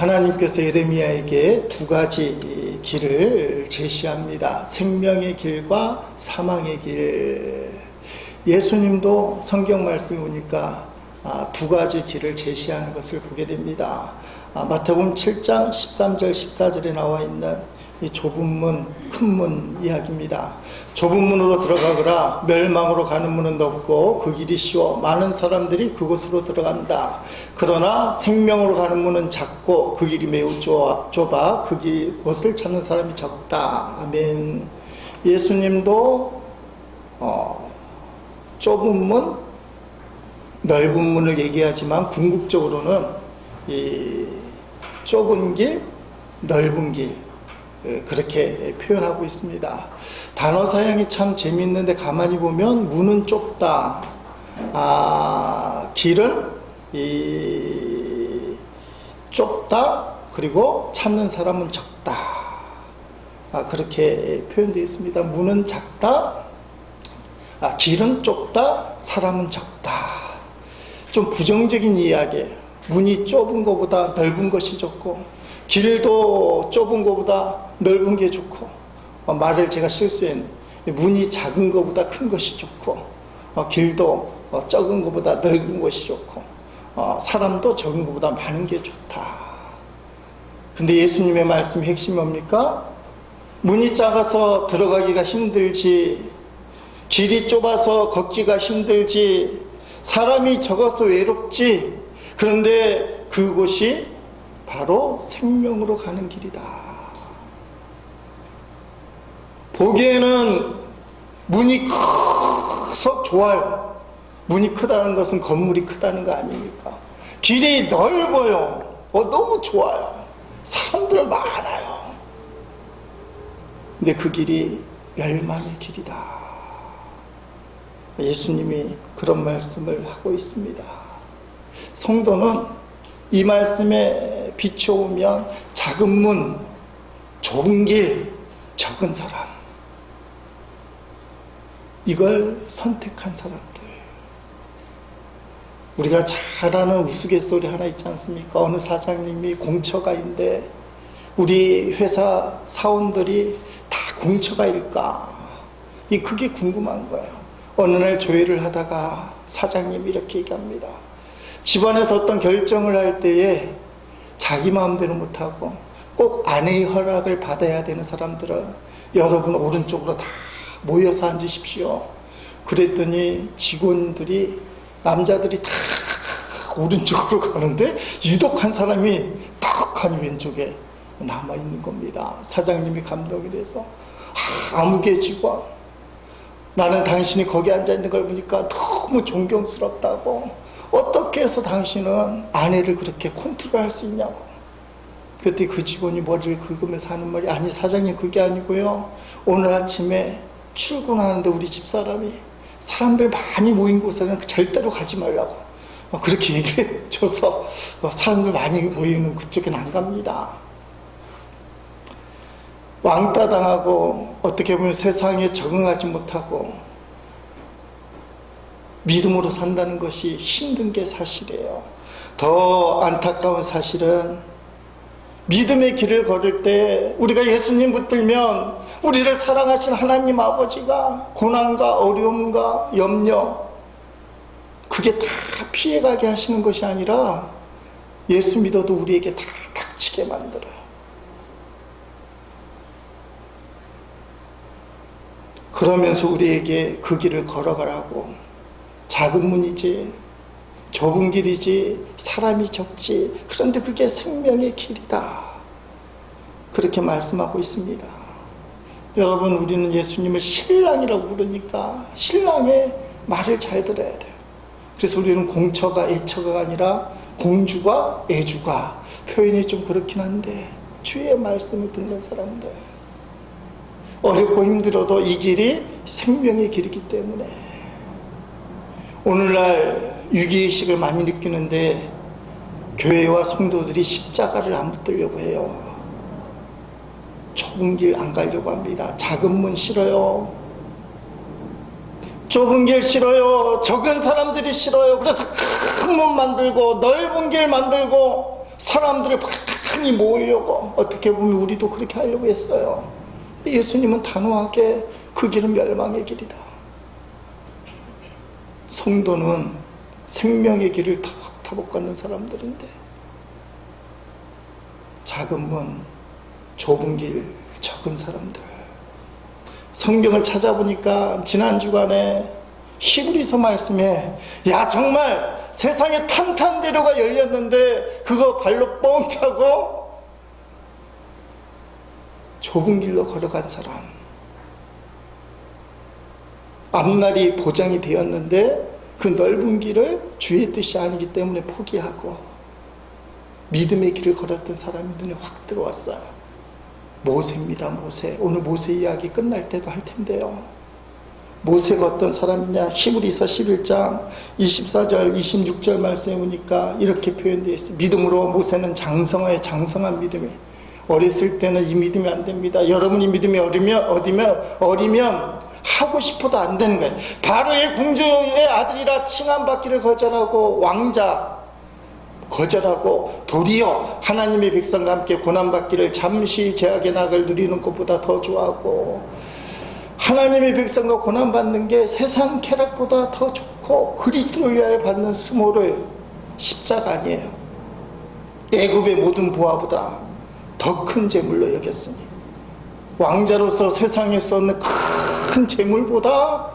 하나님께서 예레미야에게 두 가지 길을 제시합니다. 생명의 길과 사망의 길. 예수님도 성경 말씀을 보니까 두 가지 길을 제시하는 것을 보게 됩니다. 마태복음 7장 13절 14절에 나와 있는 이 좁은 문, 큰 문 이야기입니다. 좁은 문으로 들어가거라. 멸망으로 가는 문은 넓고 그 길이 쉬워 많은 사람들이 그곳으로 들어간다. 그러나 생명으로 가는 문은 작고 그 길이 매우 좁아 그곳을 찾는 사람이 적다. 아멘. 예수님도 좁은 문, 넓은 문을 얘기하지만 궁극적으로는 이 좁은 길, 넓은 길 그렇게 표현하고 있습니다. 단어 사용이 참 재미있는데 가만히 보면 문은 좁다, 길은 좁다, 그리고 찾는 사람은 적다. 그렇게 표현되어 있습니다. 문은 작다, 길은 좁다, 사람은 적다. 좀 부정적인 이야기예요. 문이 좁은 것보다 넓은 것이 좋고, 길도 좁은 것보다 넓은 게 좋고, 말을 제가 실수했네. 문이 작은 것보다 큰 것이 좋고, 길도 적은 것보다 넓은 것이 좋고, 사람도 적은 것보다 많은 게 좋다. 근데 예수님의 말씀 핵심이 뭡니까? 문이 작아서 들어가기가 힘들지, 길이 좁아서 걷기가 힘들지, 사람이 적어서 외롭지, 그런데 그곳이 바로 생명으로 가는 길이다. 보기에는 문이 커서 좋아요. 문이 크다는 것은 건물이 크다는 거 아닙니까? 길이 넓어요. 너무 좋아요. 사람들 많아요. 근데 그 길이 멸망의 길이다. 예수님이 그런 말씀을 하고 있습니다. 성도는 이 말씀에 비춰오면 작은 문, 좁은 길, 적은 사람, 이걸 선택한 사람들. 우리가 잘 아는 우스갯소리 하나 있지 않습니까? 어느 사장님이 공처가인데 우리 회사 사원들이 다 공처가일까? 그게 궁금한 거예요. 어느 날 조회를 하다가 사장님이 이렇게 얘기합니다. 집안에서 어떤 결정을 할 때에 자기 마음대로 못하고 꼭 아내의 허락을 받아야 되는 사람들은 여러분 오른쪽으로 다 모여서 앉으십시오. 그랬더니 직원들이, 남자들이 다 오른쪽으로 가는데 유독 한 사람이 탁하니 왼쪽에 남아있는 겁니다. 사장님이 감동이 돼서 아무개 직원, 나는 당신이 거기 앉아있는 걸 보니까 너무 존경스럽다고, 어떻게 해서 당신은 아내를 그렇게 컨트롤할 수 있냐고. 그때 그 직원이 머리를 긁으면서 하는 말이, 아니 사장님 그게 아니고요, 오늘 아침에 출근하는데 우리 집사람이 사람들 많이 모인 곳에는 절대로 가지 말라고 그렇게 얘기해 줘서 사람들 많이 모이는 그쪽에는 안 갑니다. 왕따 당하고 어떻게 보면 세상에 적응하지 못하고 믿음으로 산다는 것이 힘든 게 사실이에요. 더 안타까운 사실은 믿음의 길을 걸을 때 우리가 예수님 붙들면 우리를 사랑하신 하나님 아버지가 고난과 어려움과 염려, 그게 다 피해가게 하시는 것이 아니라 예수 믿어도 우리에게 다 닥치게 만들어요. 그러면서 우리에게 그 길을 걸어가라고, 작은 문이지, 좁은 길이지, 사람이 적지, 그런데 그게 생명의 길이다, 그렇게 말씀하고 있습니다. 여러분, 우리는 예수님을 신랑이라고 부르니까 신랑의 말을 잘 들어야 돼요. 그래서 우리는 공처가, 애처가 아니라 공주가, 애주가, 표현이 좀 그렇긴 한데 주의 말씀을 듣는 사람들, 어렵고 힘들어도 이 길이 생명의 길이기 때문에 오늘날 위기의식을 많이 느끼는데 교회와 성도들이 십자가를 안 붙들려고 해요. 좁은 길 안 가려고 합니다. 작은 문 싫어요. 좁은 길 싫어요. 적은 사람들이 싫어요. 그래서 큰 문 만들고 넓은 길 만들고 사람들을 많이 모으려고, 어떻게 보면 우리도 그렇게 하려고 했어요. 근데 예수님은 단호하게 그 길은 멸망의 길이다. 성도는 생명의 길을 타복 걷는 사람들인데, 작은 문, 좁은 길, 적은 사람들. 성경을 찾아보니까 지난 주간에 히브리서 말씀에, 야 정말 세상에 탄탄대로가 열렸는데 그거 발로 뻥 차고 좁은 길로 걸어간 사람, 앞날이 보장이 되었는데 그 넓은 길을 주의 뜻이 아니기 때문에 포기하고 믿음의 길을 걸었던 사람이 눈에 확 들어왔어요. 모세입니다. 모세. 오늘 모세 이야기 끝날 때도 할 텐데요. 모세가 어떤 사람이냐, 히브리서 11장 24절 26절 말씀에 보니까 이렇게 표현되어 있어요. 믿음으로 모세는 장성한 믿음이, 어렸을 때는 이 믿음이 안 됩니다. 여러분이 믿음이 어리면 하고 싶어도 안 되는 거예요. 바로의 공주의 아들이라 칭함받기를 거절하고, 왕자 거절하고, 도리어 하나님의 백성과 함께 고난받기를 잠시 제약의 낙을 누리는 것보다 더 좋아하고, 하나님의 백성과 고난받는 게 세상 쾌락보다 더 좋고, 그리스도를 위하여 받는 수모를, 십자가 아니에요, 애굽의 모든 보화보다 더 큰 재물로 여겼으니, 왕자로서 세상에서 얻는 큰 재물보다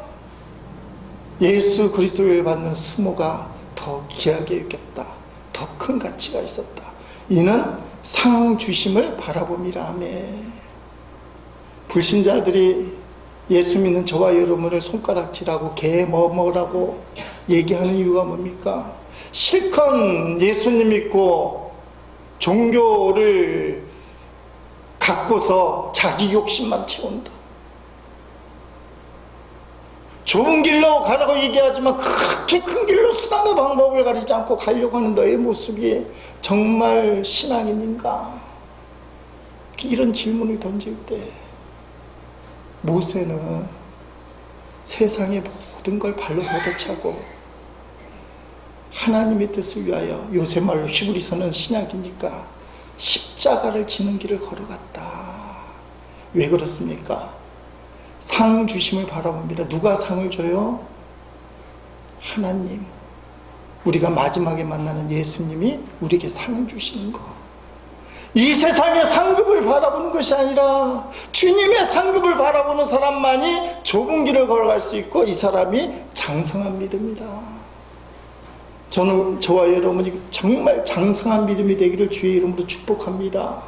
예수 그리스도를 받는 수모가 더 귀하게 여겼다, 더 큰 가치가 있었다. 이는 상 주심을 바라봄이라 하며, 불신자들이 예수 믿는 저와 여러분을 손가락질하고 개 뭐라고 얘기하는 이유가 뭡니까? 실컷 예수님 믿고 종교를 갖고서 자기 욕심만 채운다. 좁은 길로 가라고 얘기하지만 그렇게 큰 길로 수단과 방법을 가리지 않고 가려고 하는 너의 모습이 정말 신앙인인가? 이런 질문을 던질 때 모세는 세상의 모든 걸 발로 걷어차고 하나님의 뜻을 위하여, 요새 말로 히브리서는 신약이니까 십자가를 지는 길을 걸어갔다. 왜 그렇습니까? 상 주심을 바라봅니다. 누가 상을 줘요? 하나님. 우리가 마지막에 만나는 예수님이 우리에게 상을 주시는 거. 이 세상의 상급을 바라보는 것이 아니라 주님의 상급을 바라보는 사람만이 좁은 길을 걸어갈 수 있고, 이 사람이 장성한 믿음이다. 저는 저와 여러분이 정말 장성한 믿음이 되기를 주의 이름으로 축복합니다.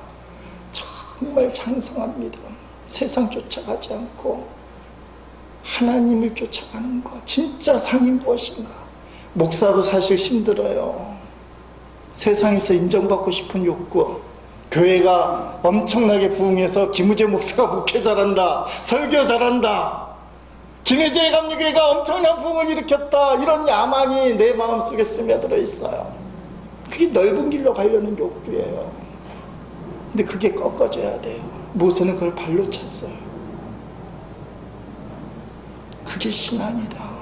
정말 장성한 믿음, 세상 쫓아가지 않고 하나님을 쫓아가는 것, 진짜 상이 무엇인가? 목사도 사실 힘들어요. 세상에서 인정받고 싶은 욕구, 교회가 엄청나게 부흥해서 김우재 목사가 목회 잘한다, 설교 잘한다, 김혜재 감리교회가 엄청난 부흥을 일으켰다, 이런 야망이 내 마음속에 스며들어 있어요. 그게 넓은 길로 가려는 욕구예요. 근데 그게 꺾어져야 돼요. 모세는 그걸 발로 찼어요. 그게 신앙이다.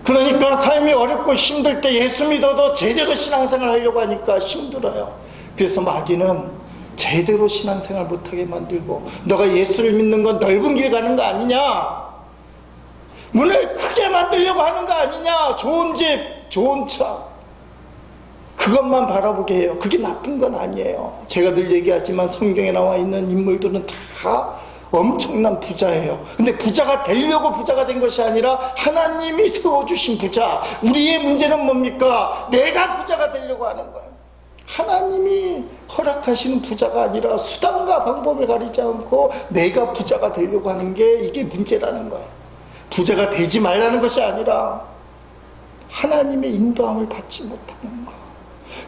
그러니까 삶이 어렵고 힘들 때 예수 믿어도 제대로 신앙생활 하려고 하니까 힘들어요. 그래서 마귀는 제대로 신앙생활 못하게 만들고, 너가 예수를 믿는 건 넓은 길 가는 거 아니냐, 문을 크게 만들려고 하는 거 아니냐, 좋은 집, 좋은 차, 그것만 바라보게 해요. 그게 나쁜 건 아니에요. 제가 늘 얘기하지만 성경에 나와 있는 인물들은 다 엄청난 부자예요. 근데 부자가 되려고 부자가 된 것이 아니라 하나님이 세워주신 부자. 우리의 문제는 뭡니까? 내가 부자가 되려고 하는 거예요. 하나님이 허락하시는 부자가 아니라 수단과 방법을 가리지 않고 내가 부자가 되려고 하는 게, 이게 문제라는 거예요. 부자가 되지 말라는 것이 아니라 하나님의 인도함을 받지 못하는 거.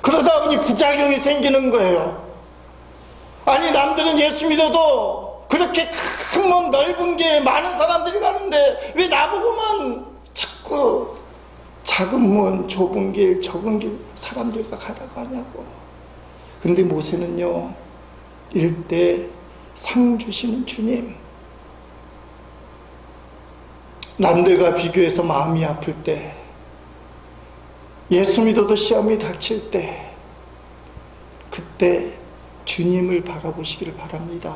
그러다 보니 부작용이 생기는 거예요. 아니, 남들은 예수 믿어도 그렇게 큰 문, 넓은 길 많은 사람들이 가는데 왜 나보고만 자꾸 작은 문, 좁은 길, 적은 길 사람들과 가라고 하냐고. 근데 모세는요, 일대 상 주시는 주님, 남들과 비교해서 마음이 아플 때, 예수 믿어도 시험이 닥칠 때, 그때 주님을 바라보시기를 바랍니다.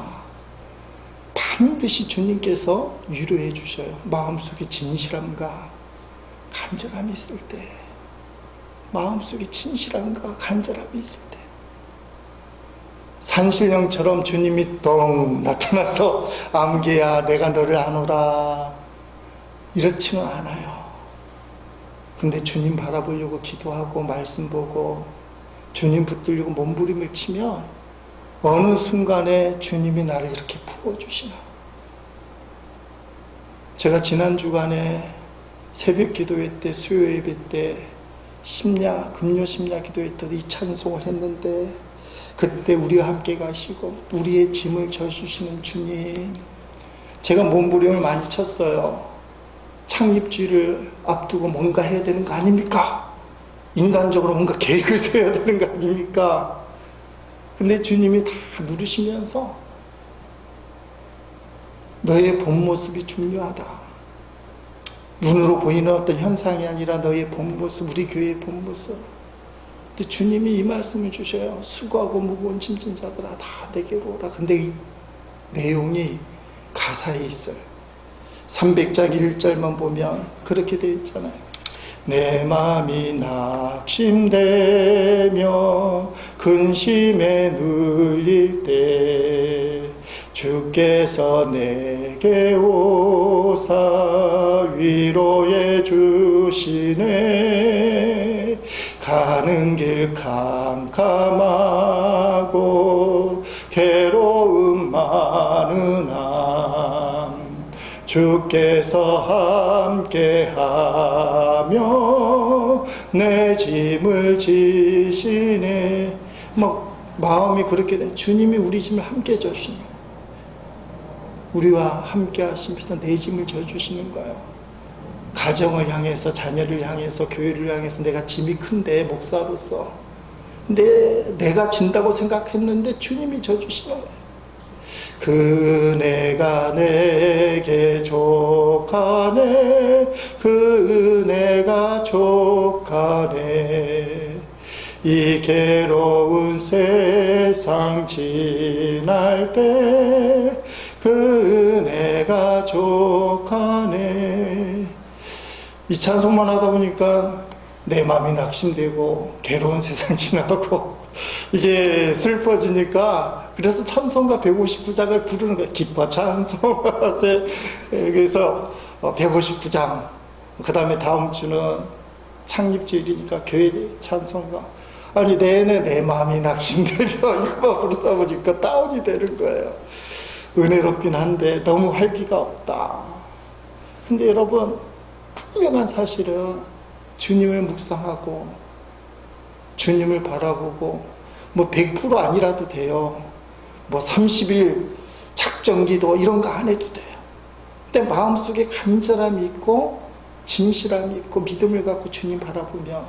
반드시 주님께서 위로해 주셔요. 마음속에 진실함과 간절함이 있을 때, 마음속에 진실함과 간절함이 있을 때, 산신령처럼 주님이 똥 나타나서 암개야 내가 너를 아노라 이렇지는 않아요. 근데 주님 바라보려고 기도하고 말씀 보고 주님 붙들려고 몸부림을 치면 어느 순간에 주님이 나를 이렇게 풀어주시나. 제가 지난 주간에 새벽 기도회 때, 수요 예배 때 금요 심야 기도회 때 이 찬송을 했는데, 그때 우리와 함께 가시고 우리의 짐을 져주시는 주님, 제가 몸부림을 많이 쳤어요. 창립주의를 앞두고 뭔가 해야 되는 거 아닙니까? 인간적으로 뭔가 계획을 세워야 되는 거 아닙니까? 근데 주님이 다 누르시면서 너의 본 모습이 중요하다. 눈으로 보이는 어떤 현상이 아니라 너의 본 모습, 우리 교회의 본 모습. 근데 주님이 이 말씀을 주셔요. 수고하고 무거운 짐진 자들아 다 내게로 오라. 근데 이 내용이 가사에 있어요. 300장 1절만 보면 그렇게 되어 있잖아요. 내 마음이 낙심되며 근심에 눌릴 때 주께서 내게 오사 위로해 주시네. 가는 길 캄캄하고 괴로움 많으나 주께서 함께하며 내 짐을 지시네. 마음이 그렇게 돼. 주님이 우리 짐을 함께 져주시는 거예요. 우리와 함께 하시면서 내 짐을 져주시는 거예요. 가정을 향해서, 자녀를 향해서, 교회를 향해서 내가 짐이 큰데, 목사로서. 근데 내가 진다고 생각했는데 주님이 져주시는 거예요. 그네가 내게 족하네. 그 은혜가 족하네. 이 괴로운 세상 지날 때 그 은혜가 족하네. 이 찬송만 하다 보니까 내 마음이 낙심되고 괴로운 세상 지나고 이게 슬퍼지니까, 그래서 찬송가 159장을 부르는 거예요. 기뻐 찬송하세. 그래서 159장, 그 다음에 다음 주는 창립주일이니까 교회 찬송가. 아니 내내 내 마음이 낙심되며 이거만 부르다 보니까 다운이 되는 거예요. 은혜롭긴 한데 너무 활기가 없다. 근데 여러분, 분명한 사실은 주님을 묵상하고 주님을 바라보고 100% 아니라도 돼요. 30일 작정기도 이런 거 안 해도 돼요. 근데 마음속에 간절함이 있고 진실함이 있고 믿음을 갖고 주님 바라보면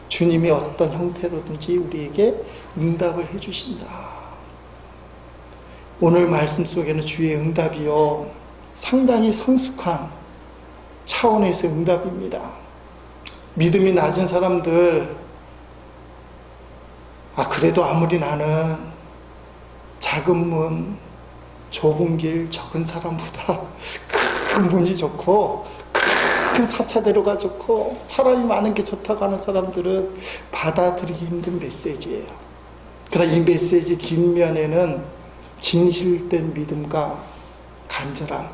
주님이 어떤 형태로든지 우리에게 응답을 해주신다. 오늘 말씀 속에는 주의 응답이요, 상당히 성숙한 차원에서의 응답입니다. 믿음이 낮은 사람들, 그래도 아무리 나는 작은 문, 좁은 길, 적은 사람보다 큰 문이 좋고 큰 사차대로가 좋고 사람이 많은 게 좋다고 하는 사람들은 받아들이기 힘든 메시지예요. 그러나 이 메시지 뒷면에는 진실된 믿음과 간절함,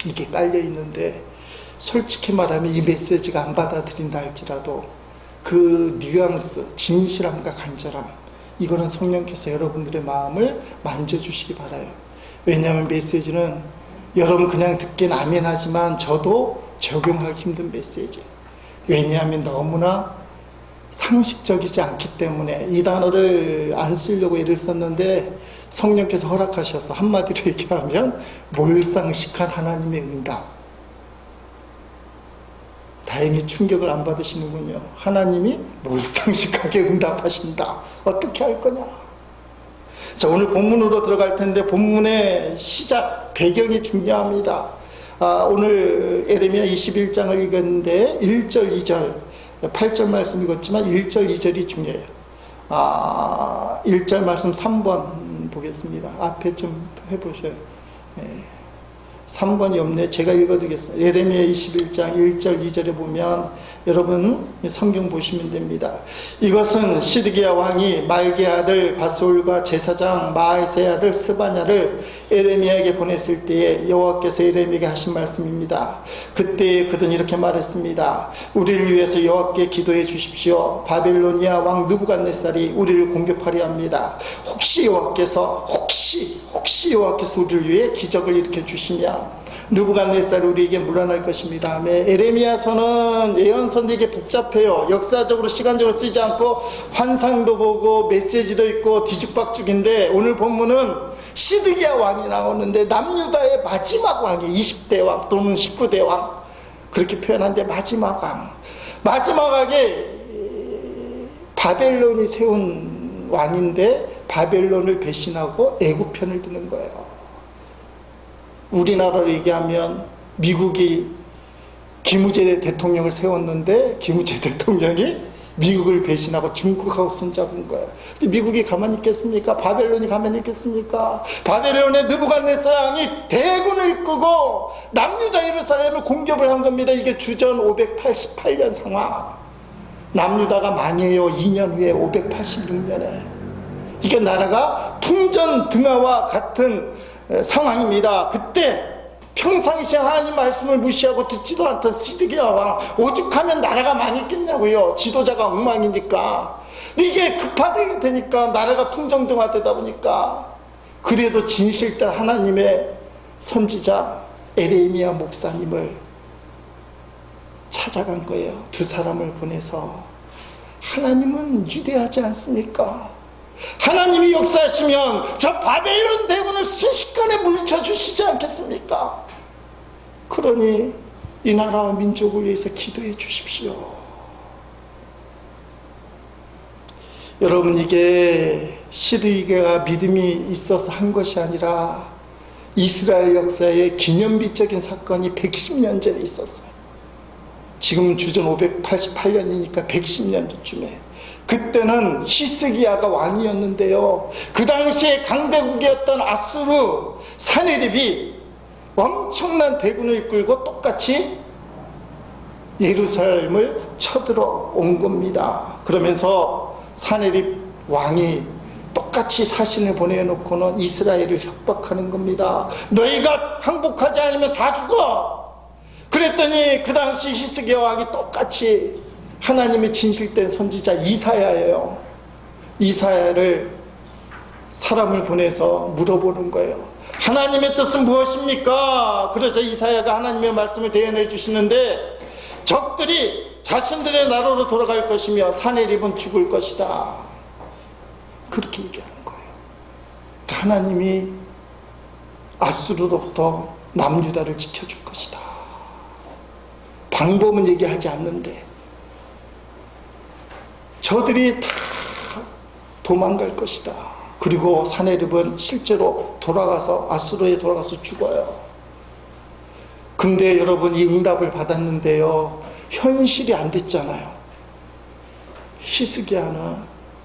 이게 깔려 있는데, 솔직히 말하면 이 메시지가 안 받아들인다 할지라도 그 뉘앙스, 진실함과 간절함, 이거는 성령께서 여러분들의 마음을 만져주시기 바라요. 왜냐하면 메시지는 여러분 그냥 듣긴 아멘 하지만 저도 적용하기 힘든 메시지예요. 왜냐하면 너무나 상식적이지 않기 때문에. 이 단어를 안 쓰려고 애를 썼는데 성령께서 허락하셔서 한마디로 얘기하면 몰상식한 하나님의 응답. 다행히 충격을 안 받으시는군요. 하나님이 몰상식하게 응답하신다. 어떻게 할 거냐? 자, 오늘 본문으로 들어갈 텐데 본문의 시작, 배경이 중요합니다. 오늘 에레미야 21장을 읽었는데 1절, 2절, 8절 말씀 읽었지만 1절, 2절이 중요해요. 1절 말씀 3번 보겠습니다. 앞에 좀 해보셔요. 3번이 없네. 제가 읽어드리겠습니다. 예레미야 21장 1절 2절에 보면 여러분 성경 보시면 됩니다. 이것은 시드기야 왕이 말게 아들 바스올과 제사장 마아세의 아들 스바냐를 에레미야에게 보냈을 때에 여호와께서 에레미야에게 하신 말씀입니다. 그때 그는 이렇게 말했습니다. 우리를 위해서 여호와께 기도해 주십시오. 바벨로니아 왕 느부갓네살이 우리를 공격하려 합니다. 혹시 여호와께서 우리를 위해 기적을 일으켜 주시면 느부갓네살이 우리에게 물러날 것입니다. 에레미야서는 예언서는 되게 복잡해요. 역사적으로 시간적으로 쓰지 않고 환상도 보고 메시지도 있고 뒤죽박죽인데, 오늘 본문은 시드기야 왕이 나오는데 남유다의 마지막 왕이 20대 왕 또는 19대 왕 그렇게 표현하는데, 마지막 왕, 마지막에 바벨론이 세운 왕인데 바벨론을 배신하고 애굽 편을 드는 거예요. 우리나라로 얘기하면 미국이 김우재 대통령을 세웠는데 김우재 대통령이 미국을 배신하고 중국하고 손잡은 거예요. 근데 미국이 가만히 있겠습니까? 바벨론이 가만히 있겠습니까? 바벨론의 느부갓네살 왕이 대군을 이끌고 남유다 예루살렘을 공격을 한 겁니다. 이게 주전 588년 상황. 남유다가 망해요. 2년 후에 586년에. 이게 나라가 풍전등화와 같은 상황입니다. 그때 평상시에 하나님 말씀을 무시하고 듣지도 않던 시드기야 왕, 오죽하면 나라가 망했겠냐고요. 지도자가 엉망이니까. 이게 급화되게 되니까 나라가 풍정등화되다 보니까, 그래도 진실된 하나님의 선지자 에레미야 목사님을 찾아간 거예요. 두 사람을 보내서. 하나님은 위대하지 않습니까? 하나님이 역사하시면 저 바벨론 대군을 순식간에 물리쳐 주시지 않겠습니까? 그러니 이 나라와 민족을 위해서 기도해 주십시오. 여러분, 이게 시드기야가 믿음이 있어서 한 것이 아니라 이스라엘 역사의 기념비적인 사건이 110년 전에 있었어요. 지금 주전 588년이니까 110년 전쯤에. 그때는 히스기야가 왕이었는데요, 그 당시에 강대국이었던 아수르 사네립이 엄청난 대군을 이끌고 똑같이 예루살렘을 쳐들어 온 겁니다. 그러면서 사네립 왕이 똑같이 사신을 보내놓고는 이스라엘을 협박하는 겁니다. 너희가 항복하지 않으면 다 죽어. 그랬더니 그 당시 히스기야 왕이 똑같이 하나님의 진실된 선지자 이사야예요. 이사야를 사람을 보내서 물어보는 거예요. 하나님의 뜻은 무엇입니까? 그러자 이사야가 하나님의 말씀을 대언해 주시는데, 적들이 자신들의 나라로 돌아갈 것이며 사네립은 죽을 것이다. 그렇게 얘기하는 거예요. 하나님이 아수르로부터 남유다를 지켜줄 것이다. 방법은 얘기하지 않는데 저들이 다 도망갈 것이다. 그리고 사네립은 실제로 돌아가서 아수르에 돌아가서 죽어요. 근데 여러분, 이 응답을 받았는데요, 현실이 안 됐잖아요. 히스기야는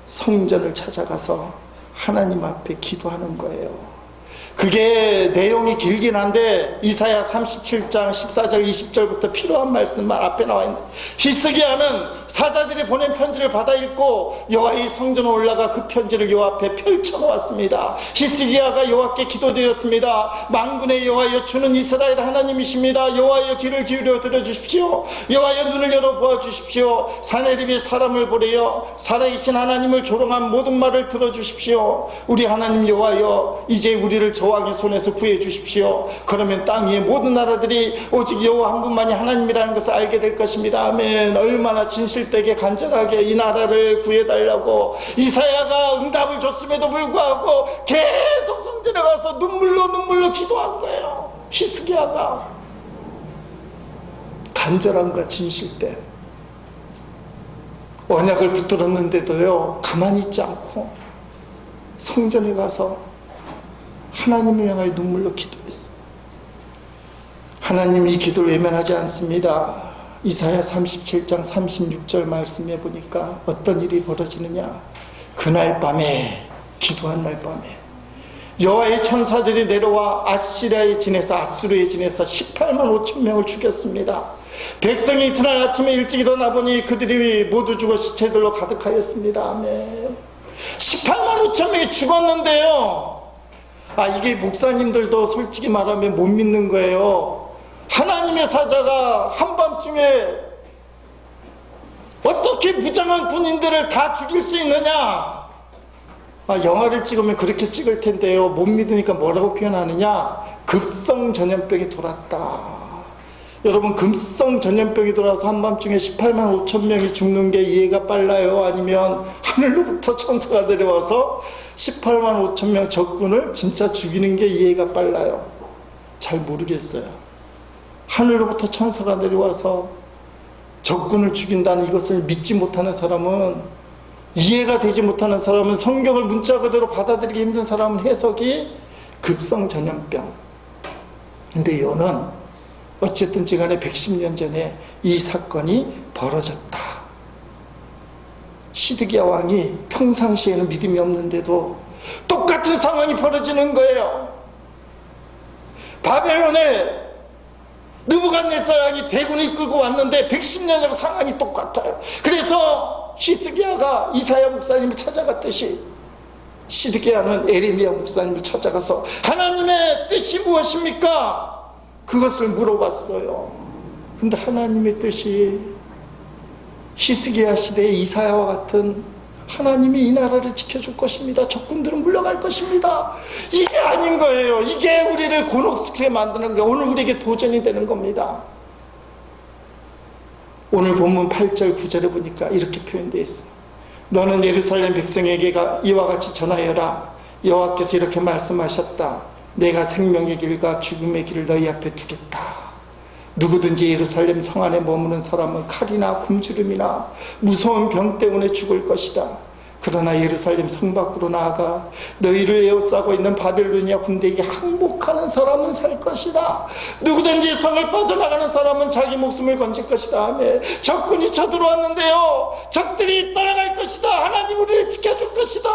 성전을 찾아가서 하나님 앞에 기도하는 거예요. 그게 내용이 길긴 한데 이사야 37장 14절 20절부터 필요한 말씀만 앞에 나와 있는, 히스기야는 사자들이 보낸 편지를 받아 읽고 여호와의 성전에 올라가 그 편지를 여호와 앞에 펼쳐놓았습니다. 히스기야가 여호와께 기도드렸습니다. 만군의 여호와여, 주는 이스라엘 하나님이십니다. 여호와여, 귀를 기울여 들어주십시오. 여호와여, 눈을 열어 보아주십시오. 사네립이 사람을 보내어 살아계신 하나님을 조롱한 모든 말을 들어주십시오. 우리 하나님 여호와여, 이제 우리를 저 왕의 손에서 구해 주십시오. 그러면 땅 위의 모든 나라들이 오직 여호와 한 분만이 하나님이라는 것을 알게 될 것입니다. 아멘. 얼마나 진실되게 간절하게 이 나라를 구해달라고 이사야가 응답을 줬음에도 불구하고 계속 성전에 가서 눈물로 기도한 거예요. 히스기야가 간절함과 진실된 언약을 붙들었는데도요, 가만히 있지 않고 성전에 가서 하나님을 향하여 눈물로 기도했어요. 하나님 이 기도를 외면하지 않습니다. 이사야 37장 36절 말씀해 보니까 어떤 일이 벌어지느냐. 그날 밤에, 기도한 날 밤에 여호와의 천사들이 내려와 아수르에 지내서 18만 5천 명을 죽였습니다. 백성이 이튿날 아침에 일찍 일어나 보니 그들이 모두 죽어 시체들로 가득하였습니다. 아멘. 18만 5천 명이 죽었는데요. 이게 목사님들도 솔직히 말하면 못 믿는 거예요. 하나님의 사자가 한밤중에 어떻게 무장한 군인들을 다 죽일 수 있느냐? 영화를 찍으면 그렇게 찍을 텐데요. 못 믿으니까 뭐라고 표현하느냐? 급성 전염병이 돌았다. 여러분, 급성 전염병이 돌아서 한밤중에 18만 5천 명이 죽는 게 이해가 빨라요? 아니면 하늘로부터 천사가 내려와서 18만 5천 명 적군을 진짜 죽이는 게 이해가 빨라요? 잘 모르겠어요. 하늘로부터 천사가 내려와서 적군을 죽인다는 이것을 믿지 못하는 사람은, 이해가 되지 못하는 사람은, 성경을 문자 그대로 받아들이기 힘든 사람은 해석이 급성 전염병. 근데 이거는 어쨌든지 간에 110년 전에 이 사건이 벌어졌다. 시드기야 왕이 평상시에는 믿음이 없는데도 똑같은 상황이 벌어지는 거예요. 바벨론에 느부갓네살 왕이 대군을 이끌고 왔는데 110년 전 상황이 똑같아요. 그래서 시드기야가 이사야 목사님을 찾아갔듯이 시드기야는 에레미야 목사님을 찾아가서 하나님의 뜻이 무엇입니까? 그것을 물어봤어요. 근데 하나님의 뜻이 히스기야 시대의 이사야와 같은, 하나님이 이 나라를 지켜줄 것입니다. 적군들은 물러갈 것입니다. 이게 아닌 거예요. 이게 우리를 곤혹스럽게 만드는 거예요. 오늘 우리에게 도전이 되는 겁니다. 오늘 본문 8절 9절에 보니까 이렇게 표현되어 있어요. 너는 예루살렘 백성에게 이와 같이 전하여라. 여호와께서 이렇게 말씀하셨다. 내가 생명의 길과 죽음의 길을 너희 앞에 두겠다. 누구든지 예루살렘 성 안에 머무는 사람은 칼이나 굶주림이나 무서운 병 때문에 죽을 것이다. 그러나 예루살렘 성 밖으로 나아가 너희를 에워싸고 있는 바벨로니아 군대에게 항복하는 사람은 살 것이다. 누구든지 성을 빠져나가는 사람은 자기 목숨을 건질 것이다. 아멘. 적군이 쳐들어왔는데요, 적들이 떠나갈 것이다. 하나님 우리를 지켜줄 것이다.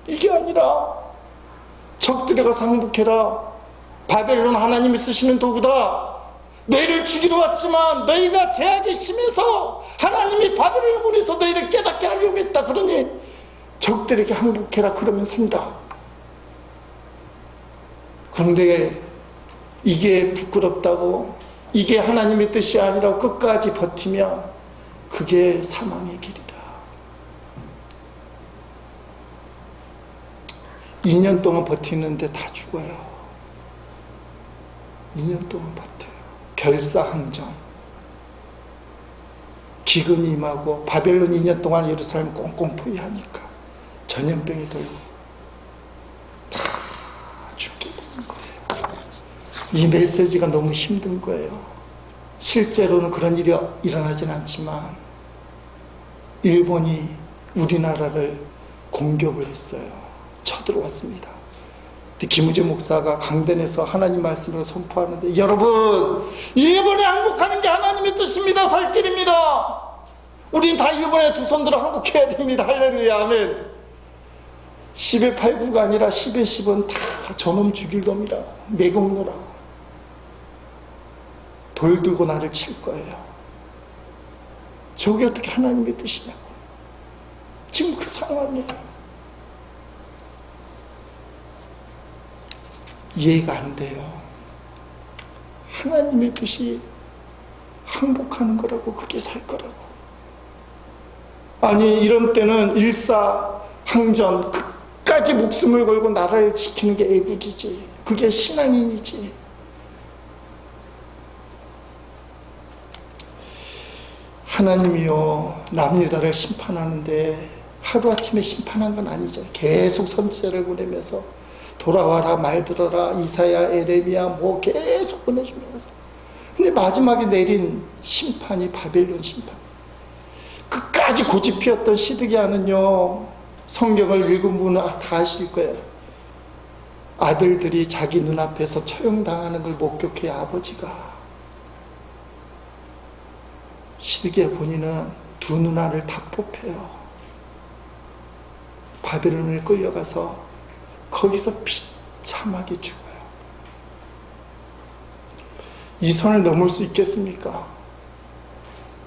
이게 아니라 적들이 가서 항복해라. 바벨론 하나님이 쓰시는 도구다. 너희를 죽이러 왔지만 너희가 죄악에 심해서 하나님이 바벨론을 보내서 너희를 깨닫게 하려고 했다. 그러니 적들에게 항복해라. 그러면 산다. 그런데 이게 부끄럽다고, 이게 하나님의 뜻이 아니라고 끝까지 버티면 그게 사망의 길이다. 2년 동안 버티는데 다 죽어요. 2년 동안 버텨요. 결사항전. 기근이 임하고 바벨론 2년 동안 예루살렘 꽁꽁포위 하니까 전염병이 돌고 다 죽게 되는 거예요. 이 메시지가 너무 힘든 거예요. 실제로는 그런 일이 일어나진 않지만 일본이 우리나라를 공격을 했어요. 쳐들어왔습니다. 김우재 목사가 강단에서 하나님 말씀을 선포하는데, 여러분, 일본에 항복하는 게 하나님의 뜻입니다. 살 길입니다. 우린 다 일본에 두 손 들어 항복해야 됩니다. 할렐루야, 아멘. 10의 8구가 아니라 10의 10은 다 저놈 죽일 놈이라고, 매국노라고 돌 들고 나를 칠 거예요. 저게 어떻게 하나님의 뜻이냐고. 지금 그 상황이에요. 이해가 안 돼요. 하나님의 뜻이 항복하는 거라고, 그게 살 거라고. 아니, 이런 때는 일사항전, 끝까지 목숨을 걸고 나라를 지키는 게 애국이지. 그게 신앙인이지. 하나님이요, 남유다를 심판하는데 하루아침에 심판한 건 아니죠. 계속 선지자를 보내면서 돌아와라, 말 들어라, 이사야, 에레미야 뭐 계속 보내주면서. 근데 마지막에 내린 심판이 바벨론 심판. 끝까지 고집 피웠던 시드기야는요, 성경을 읽으면 다 아실 거예요. 아들들이 자기 눈앞에서 처형당하는 걸 목격해야 아버지가. 시드기야 본인은 두 누나를 다 뽑혀요. 바벨론에 끌려가서 거기서 비참하게 죽어요. 이 선을 넘을 수 있겠습니까?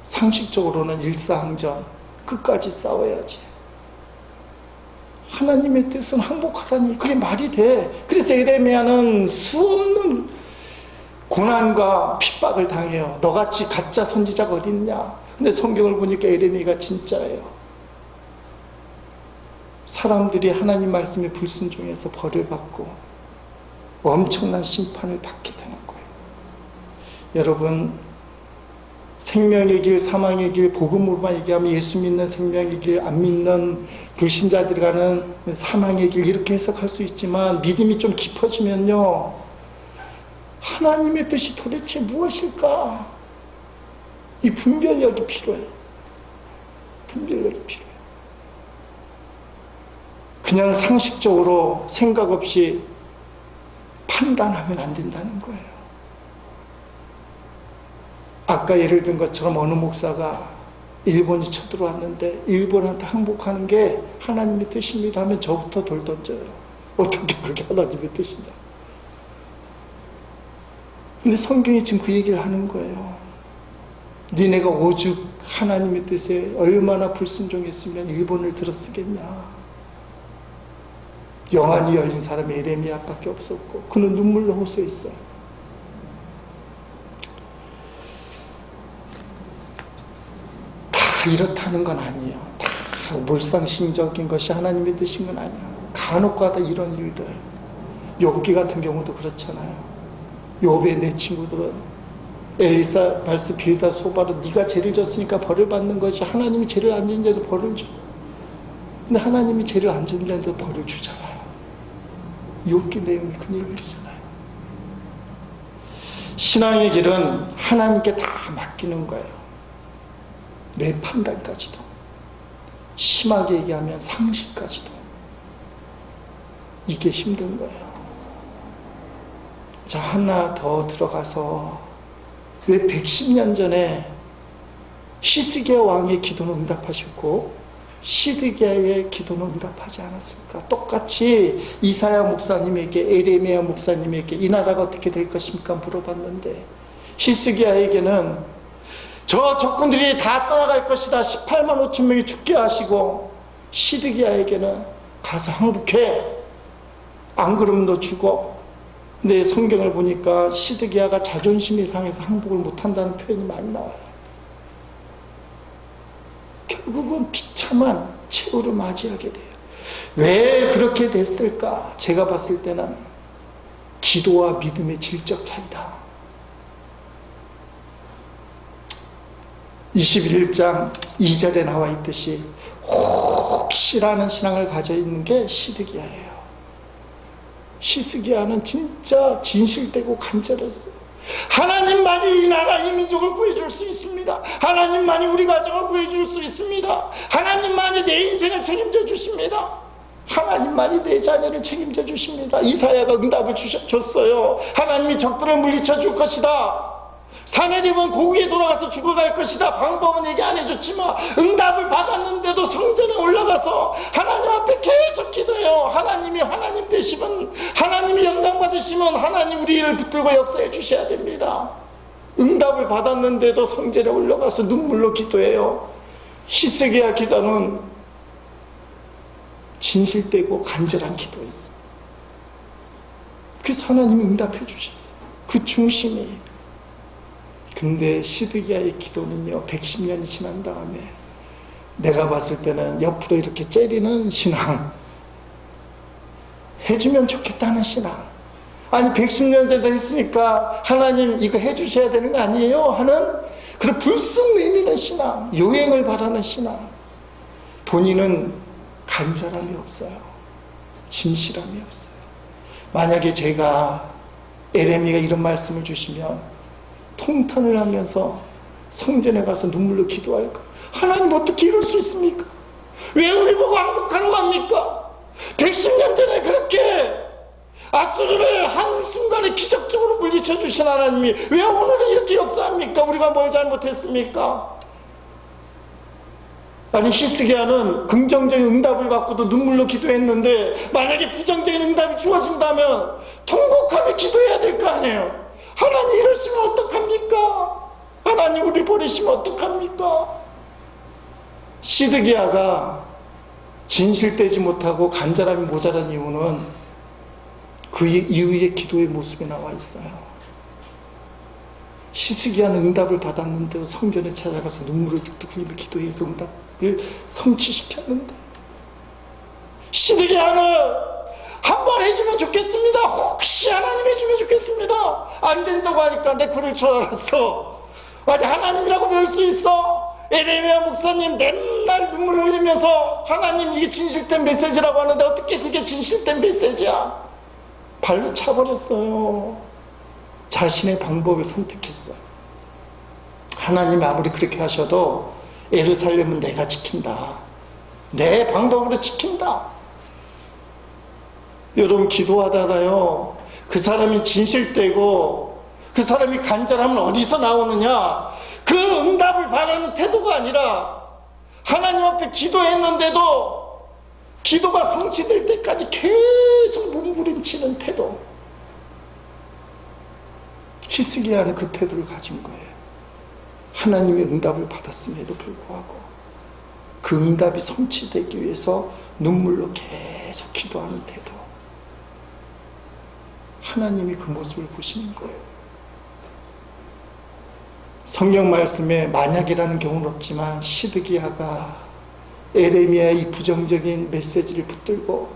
상식적으로는 일사항전 끝까지 싸워야지. 하나님의 뜻은 항복하라니 그게 말이 돼. 그래서 에레미야는 수없는 고난과 핍박을 당해요. 너같이 가짜 선지자가 어디 있냐. 근데 성경을 보니까 에레미야가 진짜예요. 사람들이 하나님 말씀에 불순종해서 벌을 받고 엄청난 심판을 받게 되는 거예요. 여러분, 생명의 길, 사망의 길, 복음으로만 얘기하면 예수 믿는 생명의 길, 안 믿는 불신자들이 가는 사망의 길, 이렇게 해석할 수 있지만 믿음이 좀 깊어지면요, 하나님의 뜻이 도대체 무엇일까? 이 분별력이 필요해요. 분별력이 필요해요. 그냥 상식적으로 생각 없이 판단하면 안 된다는 거예요. 아까 예를 든 것처럼 어느 목사가 일본이 쳐들어왔는데 일본한테 항복하는 게 하나님의 뜻입니다 하면 저부터 돌 던져요. 어떻게 그게 하나님의 뜻이냐. 근데 성경이 지금 그 얘기를 하는 거예요. 니네가 오죽 하나님의 뜻에 얼마나 불순종했으면 일본을 들어쓰겠냐. 영안이 열린 사람이 에레미야밖에 없었고 그는 눈물로 호소했어요. 다 이렇다는 건 아니에요. 다 몰상식적인 것이 하나님의 뜻인 건 아니야. 간혹가다 이런 일들. 욥기 같은 경우도 그렇잖아요. 욥의 내 친구들은 엘리사, 발스, 빌다, 소바로 네가 죄를 졌으니까 벌을 받는 것이, 하나님이 죄를 안 짓는데도 벌을 줘. 근데 하나님이 죄를 안 짓는데도 벌을 주잖아요. 욥기 내용이 그 내용이잖아요. 신앙의 길은 하나님께 다 맡기는 거예요. 내 판단까지도, 심하게 얘기하면 상식까지도. 이게 힘든 거예요. 자, 하나 더 들어가서 왜 110년 전에 히스기야 왕의 기도는 응답하셨고 시드기야의 기도는 응답하지 않았을까? 똑같이 이사야 목사님에게, 에레미야 목사님에게 이 나라가 어떻게 될 것입니까? 물어봤는데 히스기야에게는 저 적군들이 다 떠나갈 것이다. 18만 5천 명이 죽게 하시고, 시드기야에게는 가서 항복해. 안 그러면 너 죽어. 근데 성경을 보니까 시드기야가 자존심이 상해서 항복을 못한다는 표현이 많이 나와요. 결국은 비참한 최후를 맞이하게 돼요. 왜 그렇게 됐을까? 제가 봤을 때는 기도와 믿음의 질적 차이다. 21장 2절에 나와 있듯이 혹시라는 신앙을 가져 있는 게 시드기야예요. 시드기야는 진짜 진실되고 간절했어요. 하나님만이 이 나라, 이 민족을 구해줄 수 있습니다. 하나님만이 우리 가정을 구해줄 수 있습니다. 하나님만이 내 인생을 책임져 주십니다. 하나님만이 내 자녀를 책임져 주십니다. 이사야가 응답을 줬어요. 하나님이 적들을 물리쳐 줄 것이다. 사내립은 고국에 돌아가서 죽어갈 것이다. 방법은 얘기 안 해줬지만 응답을 받았는데도 성전에 올라가서 하나님 앞에 계속 기도해요. 하나님이 하나님 되시면, 하나님이 영광 받으시면 하나님 우리 일을 붙들고 역사해 주셔야 됩니다. 응답을 받았는데도 성전에 올라가서 눈물로 기도해요. 히스기야 기도는 진실되고 간절한 기도였어요. 그래서 하나님이 응답해 주셨어요. 그 중심이. 근데 시드기야의 기도는요, 110년이 지난 다음에 내가 봤을 때는 옆으로 이렇게 째리는 신앙, 해주면 좋겠다는 신앙, 아니 110년 전에 했으니까 하나님 이거 해주셔야 되는 거 아니에요? 하는 그런 불쑥 내미는 신앙, 요행을 바라는 신앙. 본인은 간절함이 없어요. 진실함이 없어요. 만약에 제가 에레미야가 이런 말씀을 주시면 통탄을 하면서 성전에 가서 눈물로 기도할까? 하나님 어떻게 이럴 수 있습니까? 왜 우리 보고 항복하라고 합니까? 110년 전에 그렇게 아수르를 한순간에 기적적으로 물리쳐 주신 하나님이 왜 오늘은 이렇게 역사합니까? 우리가 뭘 잘못했습니까? 아니 히스기야는 긍정적인 응답을 받고도 눈물로 기도했는데 만약에 부정적인 응답이 주어진다면 통곡하며 기도해야 될 거 아니에요. 하나님 이러시면 어떡합니까? 하나님 우리 버리시면 어떡합니까? 시드기야가 진실되지 못하고 간절함이 모자란 이유는 그 이후의 기도의 모습이 나와 있어요. 히스기야는 응답을 받았는데도 성전에 찾아가서 눈물을 뚝뚝 흘리며 기도해서 응답을 성취시켰는데 시드기야는 한 번 해주면 좋겠습니다. 혹시 하나님 해주면 좋겠습니다. 안 된다고 하니까 내 그럴 줄 알았어. 아니 하나님이라고 배울 수 있어? 에레미야 목사님 맨날 눈물 흘리면서 하나님 이게 진실된 메시지라고 하는데 어떻게 그게 진실된 메시지야? 발로 차버렸어요. 자신의 방법을 선택했어요. 하나님이 아무리 그렇게 하셔도 예루살렘은 내가 지킨다. 내 방법으로 지킨다. 여러분 기도하다가요 그 사람이 진실되고 그 사람이 간절하면 어디서 나오느냐? 그 응답을 바라는 태도가 아니라 하나님 앞에 기도했는데도 기도가 성취될 때까지 계속 몸부림치는 태도. 히스기야는 그 태도를 가진 거예요. 하나님의 응답을 받았음에도 불구하고 그 응답이 성취되기 위해서 눈물로 계속 기도하는 태도. 하나님이 그 모습을 보시는 거예요. 성경 말씀에 만약이라는 경우는 없지만 시드기야가 에레미야의 이 부정적인 메시지를 붙들고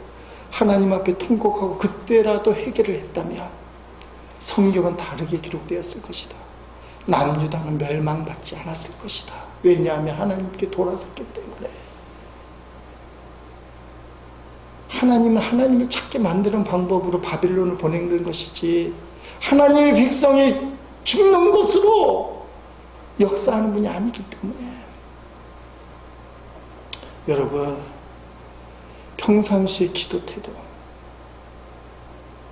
하나님 앞에 통곡하고 그때라도 해결을 했다면 성경은 다르게 기록되었을 것이다. 남유다는 멸망받지 않았을 것이다. 왜냐하면 하나님께 돌아섰기 때문에. 하나님은 하나님을 찾게 만드는 방법으로 바빌론을 보내는 것이지 하나님의 백성이 죽는 것으로 역사하는 분이 아니기 때문에. 여러분 평상시의 기도 태도,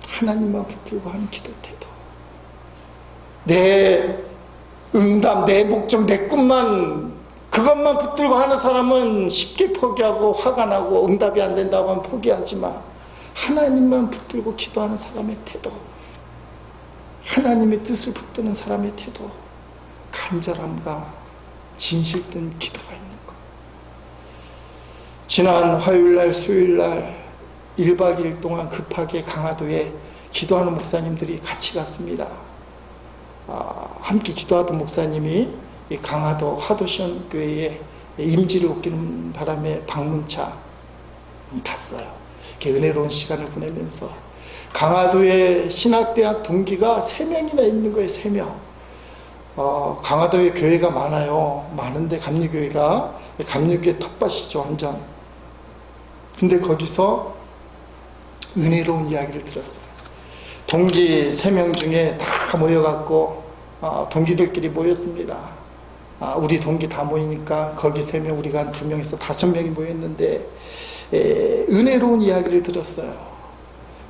하나님만 붙들고 하는 기도 태도, 내 응답, 내 목적, 내 꿈만 그것만 붙들고 하는 사람은 쉽게 포기하고 화가 나고 응답이 안 된다고 하면 포기하지만 하나님만 붙들고 기도하는 사람의 태도, 하나님의 뜻을 붙드는 사람의 태도, 간절함과 진실된 기도가 있는 것. 지난 화요일날 수요일날 1박 2일 동안 급하게 강화도에 기도하는 목사님들이 같이 갔습니다. 함께 기도하던 목사님이 강화도 하도시원 교회에 임지를 옮기는 바람에 방문차 갔어요. 이렇게 은혜로운 시간을 보내면서 강화도에 신학대학 동기가 3명이나 있는 거예요. 3명. 강화도에 교회가 많아요. 많은데 감리교회가 감리교회 텃밭이죠. 완전. 근데 거기서 은혜로운 이야기를 들었어요. 동기 3명 중에 다 모여갖고 동기들끼리 모였습니다. 우리 동기 다 모이니까 거기 3명, 우리가 한 2명에서 5명이 모였는데 은혜로운 이야기를 들었어요.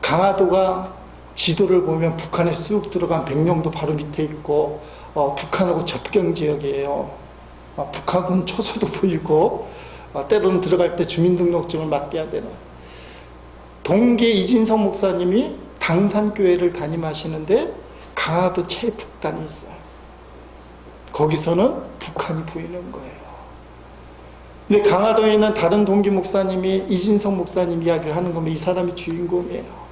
강화도가 지도를 보면 북한에 쑥 들어간 백령도 바로 밑에 있고 북한하고 접경 지역이에요. 북한군 초소도 보이고 때로는 들어갈 때 주민등록증을 맡겨야 되는. 동기 이진성 목사님이 당산교회를 담임하시는데 강화도 최북단이 있어요. 거기서는 북한이 보이는 거예요. 근데 강화도에 있는 다른 동기 목사님이 이진성 목사님 이야기를 하는 거면 이 사람이 주인공이에요.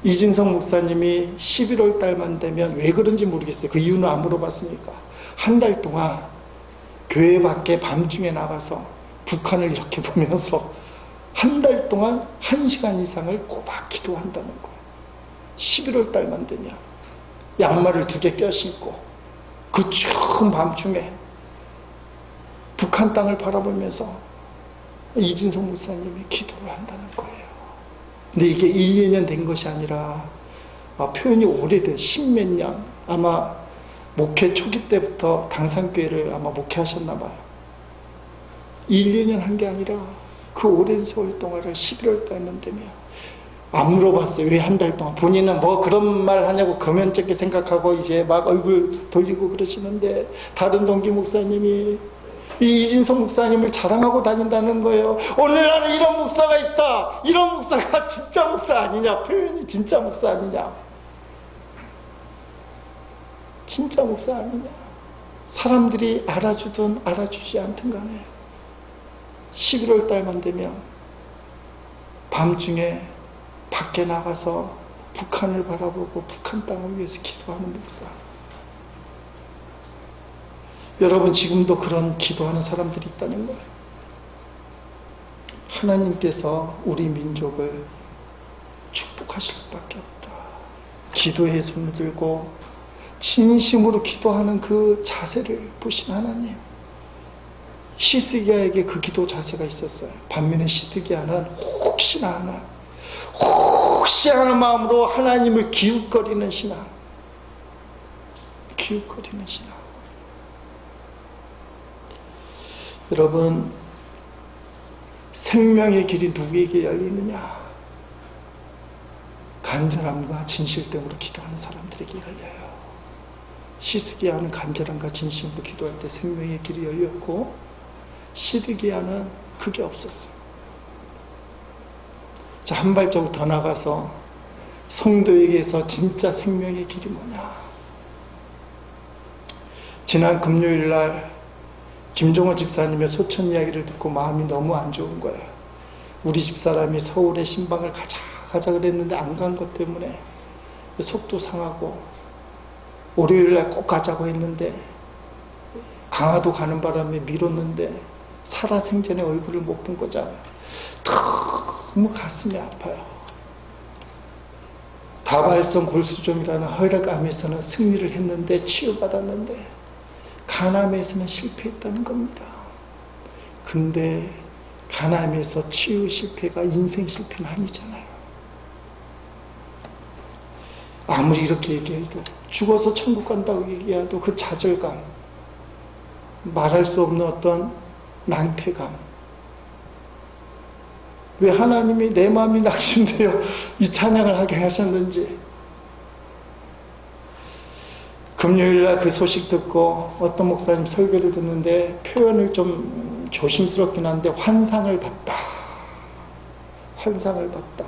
이진성 목사님이 11월 달만 되면 왜 그런지 모르겠어요. 그 이유는 안 물어봤으니까. 한 달 동안 교회 밖에 밤중에 나가서 북한을 이렇게 보면서 한 달 동안 1시간 이상을 꼬박 기도한다는 거예요. 11월 달만 되면 양말을 2개 껴신고 그 추운 밤중에 북한 땅을 바라보면서 이진성 목사님이 기도를 한다는 거예요. 근데 이게 1, 2년 된 것이 아니라 표현이 오래된 10몇 년, 아마 목회 초기 때부터 당산교회를 아마 목회하셨나 봐요. 1, 2년 한 게 아니라 그 오랜 세월 동안을 11월 달만 되면 안 물어봤어요. 왜 한 달 동안. 본인은 뭐 그런 말 하냐고 거면쩍게 생각하고 이제 막 얼굴 돌리고 그러시는데 다른 동기 목사님이 이 이진석 목사님을 자랑하고 다닌다는 거예요. 오늘날에 이런 목사가 있다. 이런 목사가 진짜 목사 아니냐. 표현이 진짜 목사 아니냐. 진짜 목사 아니냐. 사람들이 알아주든 알아주지 않든 간에 11월 달만 되면 밤중에 밖에 나가서 북한을 바라보고 북한 땅을 위해서 기도하는 목사. 여러분, 지금도 그런 기도하는 사람들이 있다는 거예요. 하나님께서 우리 민족을 축복하실 수밖에 없다. 기도의 손을 들고 진심으로 기도하는 그 자세를 보신 하나님. 시드기야에게 그 기도 자세가 있었어요. 반면에 시드기야는 혹시나 하는 마음으로 하나님을 기웃거리는 신앙. 기웃거리는 신앙. 여러분, 생명의 길이 누구에게 열리느냐? 간절함과 진실 때문에 기도하는 사람들에게 열려요. 히스기야는 간절함과 진심으로 기도할 때 생명의 길이 열렸고, 시드기야는 그게 없었어요. 자, 한 발자국 더 나가서 성도에게서 진짜 생명의 길이 뭐냐? 지난 금요일 날 김종호 집사님의 소천 이야기를 듣고 마음이 너무 안 좋은 거예요. 우리 집사람이 서울에 신방을 가자 그랬는데 안 간 것 때문에 속도 상하고, 월요일 날 꼭 가자고 했는데 강화도 가는 바람에 미뤘는데 살아생전에 얼굴을 못 본 거잖아요. 너무 가슴이 아파요. 다발성 골수종이라는 혈액암에서는 승리를 했는데, 치유받았는데 간암에서는 실패했다는 겁니다. 근데 간암에서 치유 실패가 인생 실패는 아니잖아요. 아무리 이렇게 얘기해도, 죽어서 천국 간다고 얘기해도 그 좌절감, 말할 수 없는 어떤 낭패감. 왜 하나님이 내 마음이 낙심되어 이 찬양을 하게 하셨는지. 금요일날 그 소식 듣고 어떤 목사님 설교를 듣는데 표현을 좀 조심스럽긴 한데 환상을 봤다. 환상을 봤다.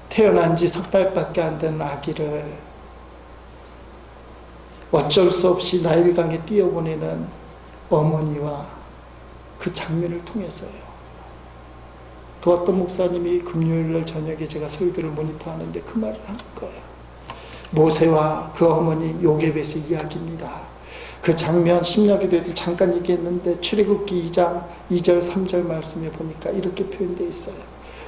태어난 지 석 달밖에 안 된 아기를 어쩔 수 없이 나일강에 띄어보내는 어머니와 그 장면을 통해서요. 또 어떤 목사님이 금요일날 저녁에 제가 설교를 모니터하는데 그 말을 한 거예요. 모세와 그 어머니 요게벳의 이야기입니다. 그 장면 심야기도에도 잠깐 얘기했는데 출애굽기 2장 2절 3절 말씀에 보니까 이렇게 표현되어 있어요.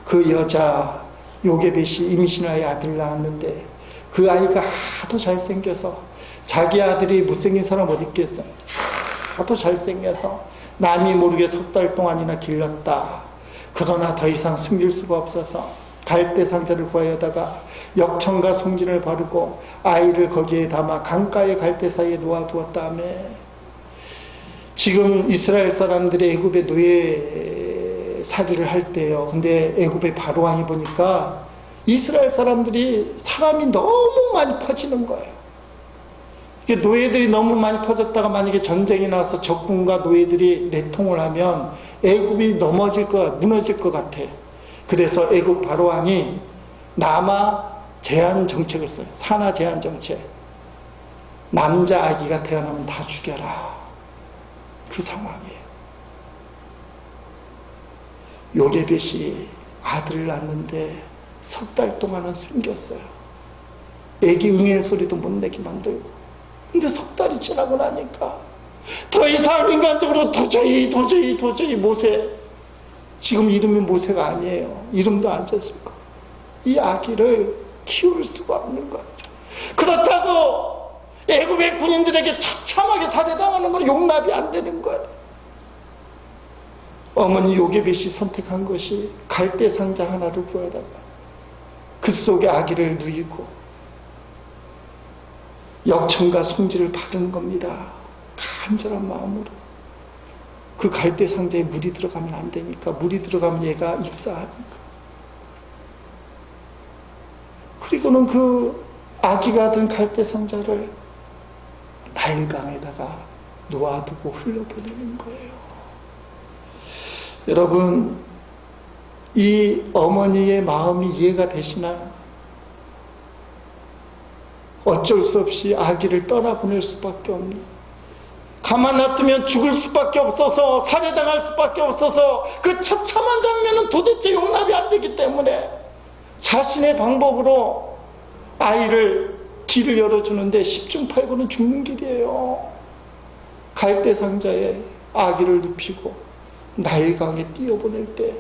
그 여자 요게벳이 임신하여 아들을 낳았는데 그 아이가 하도 잘생겨서, 자기 아들이 못생긴 사람 어디 있겠어요. 하도 잘생겨서 남이 모르게 석 달 동안이나 길렀다. 그러나 더 이상 숨길 수가 없어서 갈대 상자를 구하여다가 역청과 송진을 바르고 아이를 거기에 담아 강가의 갈대 사이에 놓아두었다며. 지금 이스라엘 사람들이 애굽의 노예살이를 할 때요. 근데 애굽의 바로왕이 보니까 이스라엘 사람들이 사람이 너무 많이 퍼지는 거예요. 노예들이 너무 많이 퍼졌다가 만약에 전쟁이 나서 적군과 노예들이 내통을 하면 애굽이 무너질 것 같아. 그래서 애굽 바로왕이 남아 제한 정책을 써요. 산하 제한 정책. 남자 아기가 태어나면 다 죽여라. 그 상황이에요. 요게벳이 아들을 낳았는데 석 달 동안은 숨겼어요. 애기 응애 소리도 못 내게 만들고. 근데 석 달이 지나고 나니까 더 이상 인간적으로 도저히 모세, 지금 이름이 모세가 아니에요. 이름도 안 졌을 거예요. 이 아기를 키울 수가 없는 거예요. 그렇다고 애굽의 군인들에게 처참하게 살해당하는 건 용납이 안 되는 거예요. 어머니 요게벳이 선택한 것이 갈대 상자 하나를 구하다가 그 속에 아기를 누이고 역청과 송지를 바르는 겁니다. 간절한 마음으로. 그 갈대 상자에 물이 들어가면 안 되니까, 물이 들어가면 얘가 익사하니까. 그리고는 그 아기가 든 갈대 상자를 나일강에다가 놓아두고 흘려보내는 거예요. 여러분, 이 어머니의 마음이 이해가 되시나요? 어쩔 수 없이 아기를 떠나보낼 수밖에 없는, 가만 놔두면 죽을 수밖에 없어서, 살해당할 수밖에 없어서, 그 처참한 장면은 도대체 용납이 안 되기 때문에 자신의 방법으로 아이를 길을 열어주는데 10중 8구는 죽는 길이에요. 갈대상자에 아기를 눕히고 나일강에 띄어보낼 때,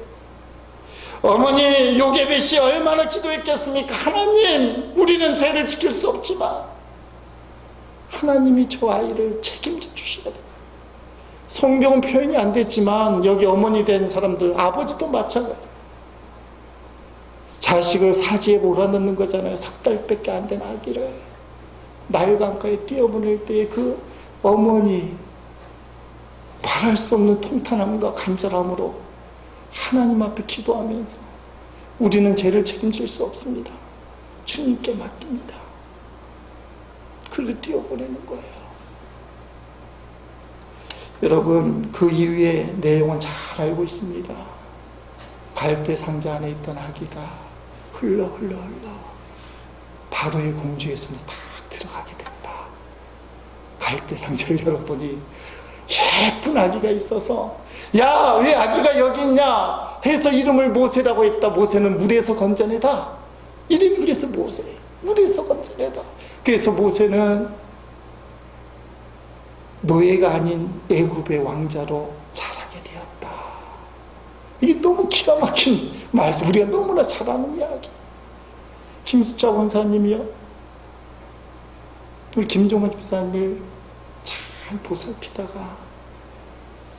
어머니 요게벳 씨 얼마나 기도했겠습니까? 하나님, 우리는 죄를 지킬 수 없지만 하나님이 저 아이를 책임져 주셔야 돼요. 성경은 표현이 안 됐지만 여기 어머니 된 사람들, 아버지도 마찬가지. 자식을 사지에 몰아넣는 거잖아요. 석 달밖에 안 된 아기를 나일강가에 띄어보낼 때의 그 어머니, 말할 수 없는 통탄함과 간절함으로 하나님 앞에 기도하면서, 우리는 죄를 책임질 수 없습니다, 주님께 맡깁니다, 그리고 띄어보내는 거예요. 여러분, 그 이후의 내용은 잘 알고 있습니다. 갈대 상자 안에 있던 아기가 흘러 바로의 공주의 손에 딱 들어가게 됐다. 갈대 상자를 열어보니 예쁜 아기가 있어서, 야, 왜 아기가 여기 있냐 해서 이름을 모세라고 했다. 모세는 물에서 건져내다. 이름이 그래서 모세, 물에서 건져내다. 그래서 모세는 노예가 아닌 애굽의 왕자로 자라게 되었다. 이게 너무 기가 막힌 말씀, 우리가 너무나 잘 아는 이야기. 김수자 원사님이요, 우리 김종원 집사님을 잘 보살피다가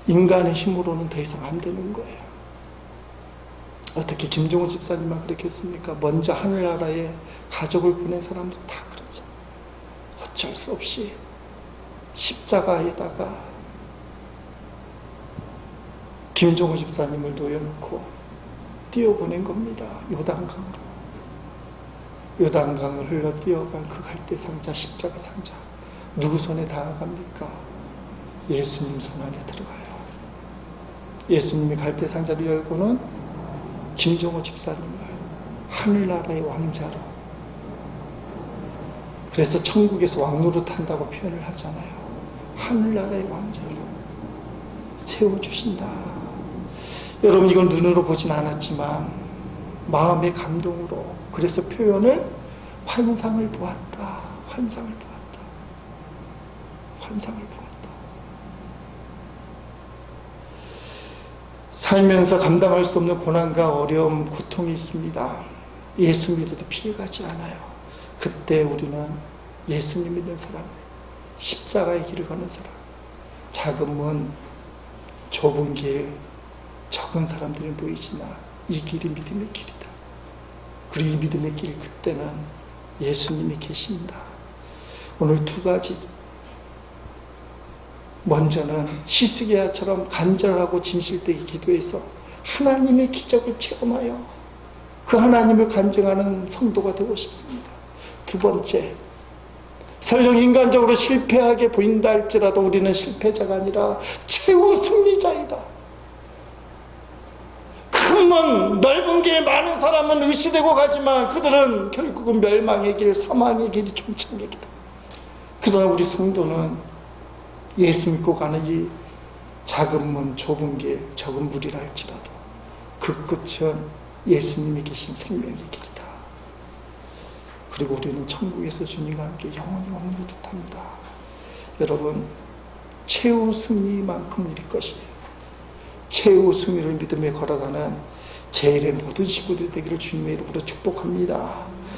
인간의 힘으로는 더 이상 안 되는 거예요. 어떻게 김종원 집사님만 그렇게 했습니까? 먼저 하늘나라에 가족을 보낸 사람도 다 그러죠. 어쩔 수 없이 십자가에다가 김종호 집사님을 놓여놓고 띄어보낸 겁니다. 요단강으로. 요단강을 흘러 뛰어간 그 갈대 상자, 십자가 상자, 누구 손에 닿아갑니까? 예수님 손 안에 들어가요. 예수님이 갈대 상자를 열고는 김종호 집사님을 하늘나라의 왕자로, 그래서 천국에서 왕노릇한다고 표현을 하잖아요. 하늘나라의 왕자로 세워주신다. 여러분, 이건 눈으로 보진 않았지만 마음의 감동으로, 그래서 표현을 환상을 보았다. 환상을 보았다. 환상을 보았다. 살면서 감당할 수 없는 고난과 어려움, 고통이 있습니다. 예수 믿어도 피해가지 않아요. 그때 우리는 예수님 믿는 사람, 십자가의 길을 걷는 사람, 작은 문, 좁은 길, 적은 사람들이 보이지만 이 길이 믿음의 길이다. 그리고 이 믿음의 길, 그때는 예수님이 계십니다. 오늘 두 가지. 먼저는 히스기야처럼 간절하고 진실되게 기도해서 하나님의 기적을 체험하여 그 하나님을 간증하는 성도가 되고 싶습니다. 두 번째, 설령 인간적으로 실패하게 보인다 할지라도 우리는 실패자가 아니라 최후 승리자이다. 큰 문, 넓은 길, 많은 사람은 의시되고 가지만 그들은 결국은 멸망의 길, 사망의 길이 종착의 길이다. 그러나 우리 성도는 예수 믿고 가는 이 작은 문, 좁은 길, 적은 물이라 할지라도 그 끝은 예수님이 계신 생명의 길이다. 그리고 우리는 천국에서 주님과 함께 영원히 왕노릇합니다. 여러분, 최후 승리만큼 누릴 것이에요. 최후 승리를 믿음에 걸어가는 제 일의 모든 식구들이 되기를 주님의 이름으로 축복합니다.